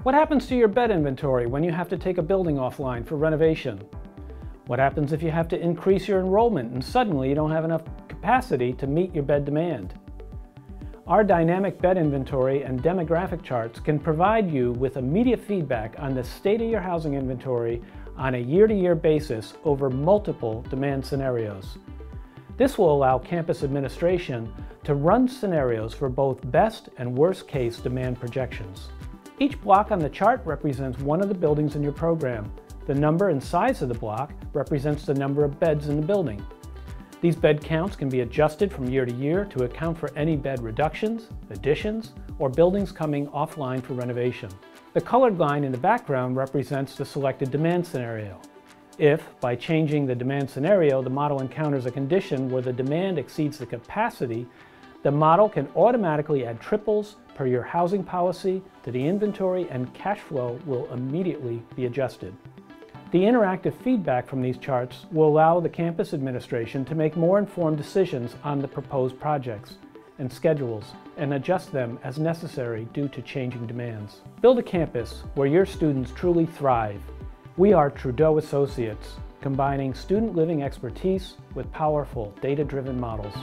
What happens to your bed inventory when you have to take a building offline for renovation? What happens if you have to increase your enrollment and suddenly you don't have enough capacity to meet your bed demand? Our dynamic bed inventory and demographic charts can provide you with immediate feedback on the state of your housing inventory on a year-to-year basis over multiple demand scenarios. This will allow campus administration to run scenarios for both best and worst case demand projections. Each block on the chart represents one of the buildings in your program. The number and size of the block represents the number of beds in the building. These bed counts can be adjusted from year to year to account for any bed reductions, additions, or buildings coming offline for renovation. The colored line in the background represents the selected demand scenario. If, by changing the demand scenario, the model encounters a condition where the demand exceeds the capacity, the model can automatically add triples per your housing policy to the inventory, and cash flow will immediately be adjusted. The interactive feedback from these charts will allow the campus administration to make more informed decisions on the proposed projects and schedules and adjust them as necessary due to changing demands. Build a campus where your students truly thrive. We are Trudeau Associates, combining student living expertise with powerful data-driven models.